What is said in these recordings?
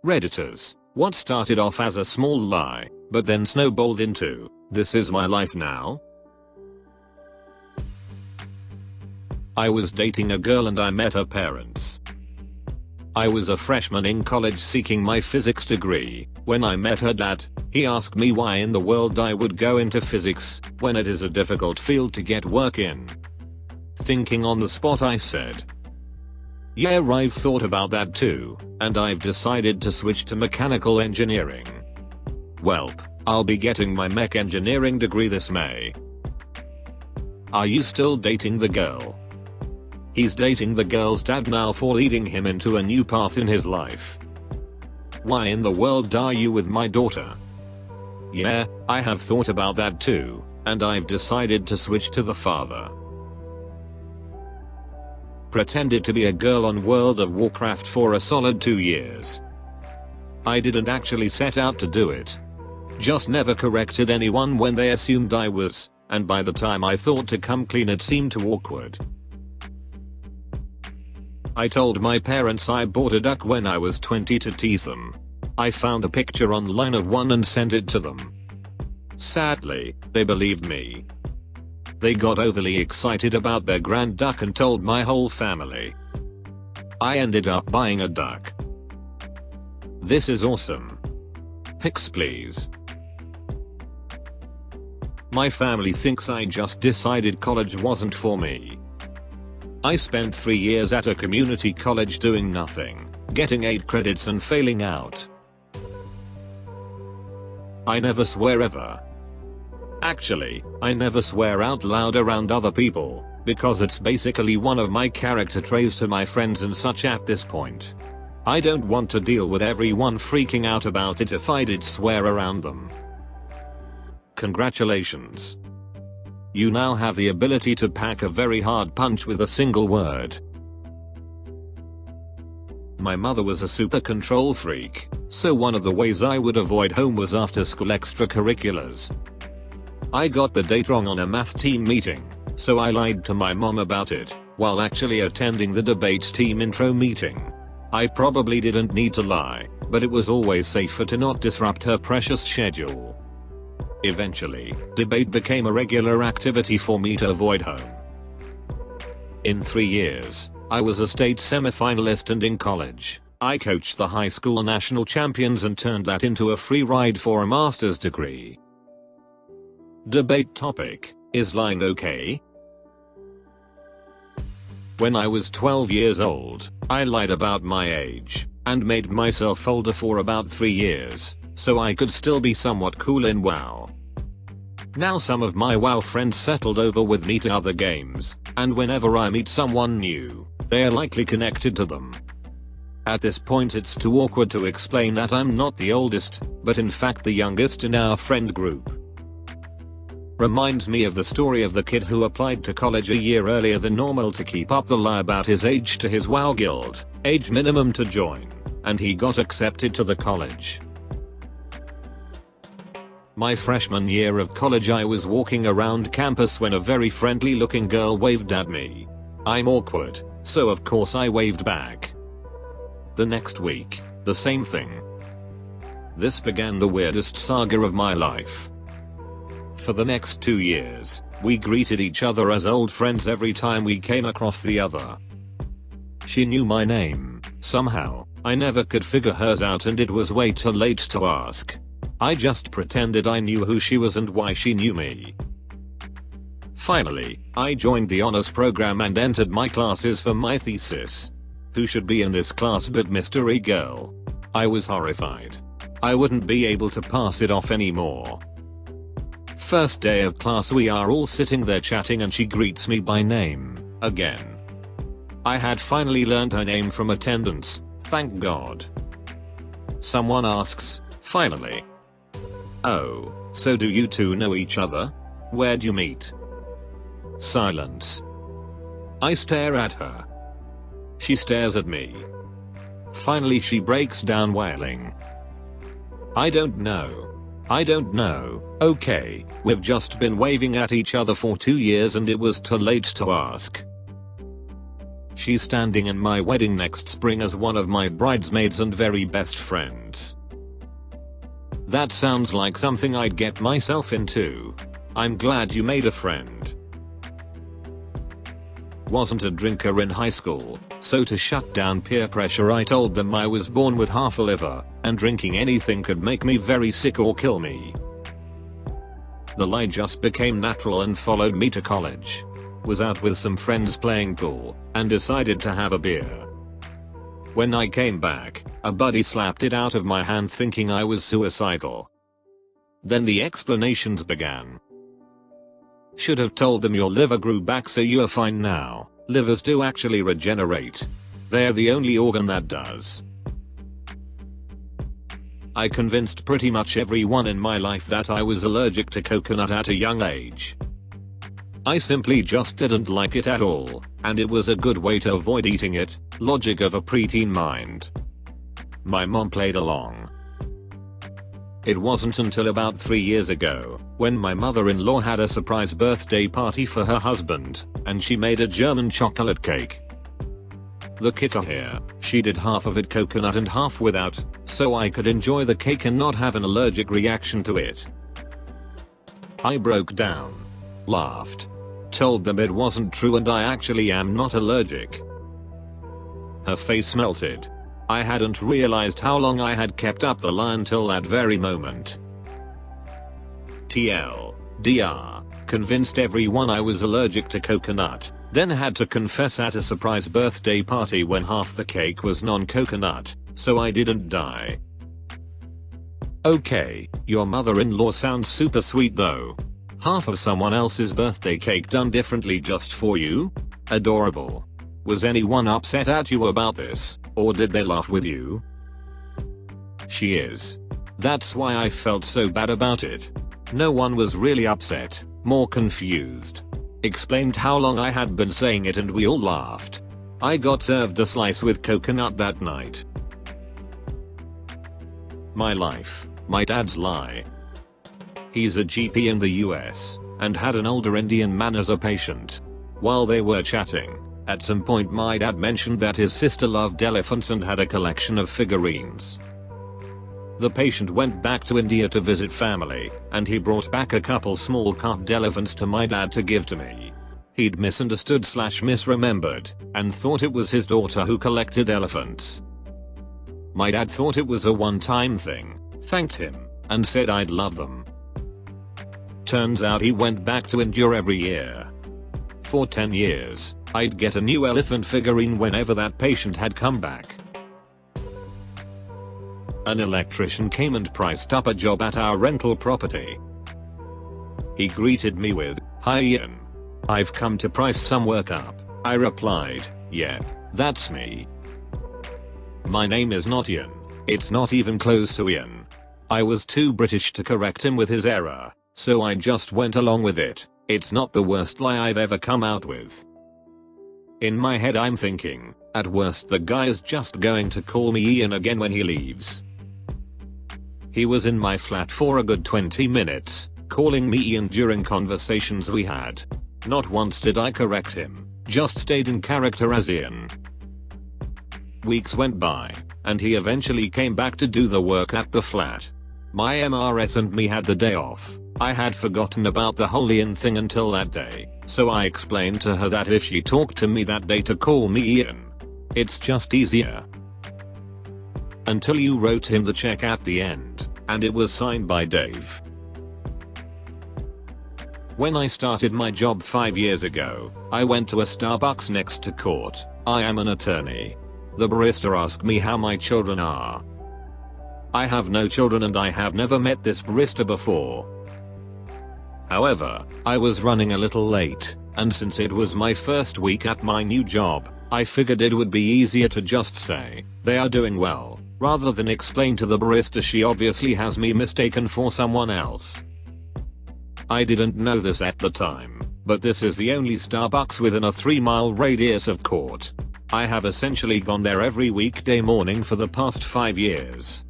Redditors, what started off as a small lie, but then snowballed into, this is my life now? I was dating a girl and I met her parents. I was a freshman in college seeking my physics degree. When I met her dad, he asked me why in the world I would go into physics when it is a difficult field to get work in. Thinking on the spot I said, yeah, I've thought about that too, and I've decided to switch to mechanical engineering. Welp, I'll be getting my mech engineering degree this May. Are you still dating the girl? He's dating the girl's dad now for leading him into a new path in his life. Why in the world are you with my daughter? Yeah, I have thought about that too, and I've decided to switch to the father. Pretended to be a girl on World of Warcraft for a solid 2 years. I didn't actually set out to do it. Just never corrected anyone when they assumed I was, and by the time I thought to come clean it seemed too awkward. I told my parents I bought a duck when I was 20 to tease them. I found a picture online of one and sent it to them. Sadly, they believed me. They got overly excited about their grand duck and told my whole family. I ended up buying a duck. This is awesome. Pics please. My family thinks I just decided college wasn't for me. I spent 3 years at a community college doing nothing, getting 8 credits and failing out. I never swear ever. Actually, I never swear out loud around other people, because it's basically one of my character traits to my friends and such at this point. I don't want to deal with everyone freaking out about it if I did swear around them. Congratulations. You now have the ability to pack a very hard punch with a single word. My mother was a super control freak, so one of the ways I would avoid home was after school extracurriculars. I got the date wrong on a math team meeting, so I lied to my mom about it, while actually attending the debate team intro meeting. I probably didn't need to lie, but it was always safer to not disrupt her precious schedule. Eventually, debate became a regular activity for me to avoid home. In 3 years, I was a state semifinalist, and in college, I coached the high school national champions and turned that into a free ride for a master's degree. Debate topic: is lying okay? When I was 12 years old, I lied about my age, and made myself older for about 3 years, so I could still be somewhat cool in WoW. Now some of my WoW friends settled over with me to other games, and whenever I meet someone new, they are likely connected to them. At this point it's too awkward to explain that I'm not the oldest, but in fact the youngest in our friend group. Reminds me of the story of the kid who applied to college a year earlier than normal to keep up the lie about his age to his WoW guild, age minimum to join, and he got accepted to the college. My freshman year of college I was walking around campus when a very friendly looking girl waved at me. I'm awkward, so of course I waved back. The next week, the same thing. This began the weirdest saga of my life. For the next 2 years, we greeted each other as old friends every time we came across the other. She knew my name, somehow. I never could figure hers out and it was way too late to ask. I just pretended I knew who she was and why she knew me. Finally, I joined the honors program and entered my classes for my thesis. Who should be in this class but mystery girl? I was horrified. I wouldn't be able to pass it off anymore. First day of class we are all sitting there chatting and she greets me by name, again. I had finally learned her name from attendance, thank God. Someone asks, finally. Oh, so do you two know each other? Where'd you meet? Silence. I stare at her. She stares at me. Finally she breaks down wailing. I don't know. I don't know. Okay, we've just been waving at each other for 2 years and it was too late to ask. She's standing in my wedding next spring as one of my bridesmaids and very best friends. That sounds like something I'd get myself into. I'm glad you made a friend. Wasn't a drinker in high school, so to shut down peer pressure I told them I was born with half a liver, and drinking anything could make me very sick or kill me. The lie just became natural and followed me to college. Was out with some friends playing pool, and decided to have a beer. When I came back, a buddy slapped it out of my hand thinking I was suicidal. Then the explanations began. Should have told them your liver grew back so you're fine now. Livers do actually regenerate. They're the only organ that does. I convinced pretty much everyone in my life that I was allergic to coconut at a young age. I simply just didn't like it at all, and it was a good way to avoid eating it. Logic of a preteen mind. My mom played along. It wasn't until about 3 years ago, when my mother-in-law had a surprise birthday party for her husband, and she made a German chocolate cake. The kicker here, she did half of it coconut and half without, so I could enjoy the cake and not have an allergic reaction to it. I broke down. Laughed. Told them it wasn't true and I actually am not allergic. Her face melted. I hadn't realized how long I had kept up the lie until that very moment. TLDR, convinced everyone I was allergic to coconut, then had to confess at a surprise birthday party when half the cake was non-coconut, so I didn't die. Okay, your mother-in-law sounds super sweet though. Half of someone else's birthday cake done differently just for you? Adorable. Was anyone upset at you about this, or did they laugh with you? She is. That's why I felt so bad about it. No one was really upset, more confused. Explained how long I had been saying it and we all laughed. I got served a slice with coconut that night. My life, my dad's lie. He's a GP in the US, and had an older Indian man as a patient. While they were chatting, at some point my dad mentioned that his sister loved elephants and had a collection of figurines. The patient went back to India to visit family, and he brought back a couple small carved elephants to my dad to give to me. He'd misunderstood/misremembered, and thought it was his daughter who collected elephants. My dad thought it was a one-time thing, thanked him, and said I'd love them. Turns out he went back to India every year. For 10 years, I'd get a new elephant figurine whenever that patient had come back. An electrician came and priced up a job at our rental property. He greeted me with, "Hi Ian. I've come to price some work up." I replied, "Yeah, that's me." My name is not Ian. It's not even close to Ian. I was too British to correct him with his error, so I just went along with it. It's not the worst lie I've ever come out with. In my head I'm thinking, at worst the guy is just going to call me Ian again when he leaves. He was in my flat for a good 20 minutes, calling me Ian during conversations we had. Not once did I correct him, just stayed in character as Ian. Weeks went by, and he eventually came back to do the work at the flat. My MRS and me had the day off. I had forgotten about the whole Ian thing until that day, so I explained to her that if she talked to me that day to call me Ian. It's just easier. Until you wrote him the check at the end, and it was signed by Dave. When I started my job 5 years ago, I went to a Starbucks next to court. I am an attorney. The barista asked me how my children are. I have no children and I have never met this barista before. However, I was running a little late, and since it was my first week at my new job, I figured it would be easier to just say, "They are doing well," rather than explain to the barista she obviously has me mistaken for someone else. I didn't know this at the time, but this is the only Starbucks within a 3-mile radius of court. I have essentially gone there every weekday morning for the past 5 years.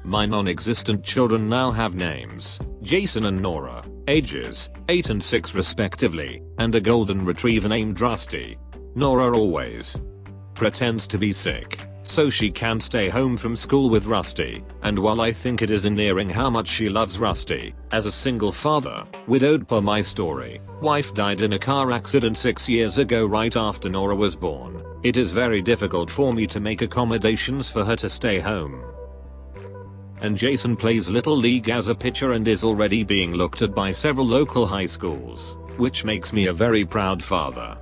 My non-existent children now have names, Jason and Nora, ages 8 and 6 respectively, and a golden retriever named Rusty. Nora always pretends to be sick so she can stay home from school with Rusty, and while I think it is endearing how much she loves Rusty, as a single father, widowed per my story, wife died in a car accident 6 years ago right after Nora was born, it is very difficult for me to make accommodations for her to stay home. And Jason plays Little League as a pitcher and is already being looked at by several local high schools, which makes me a very proud father.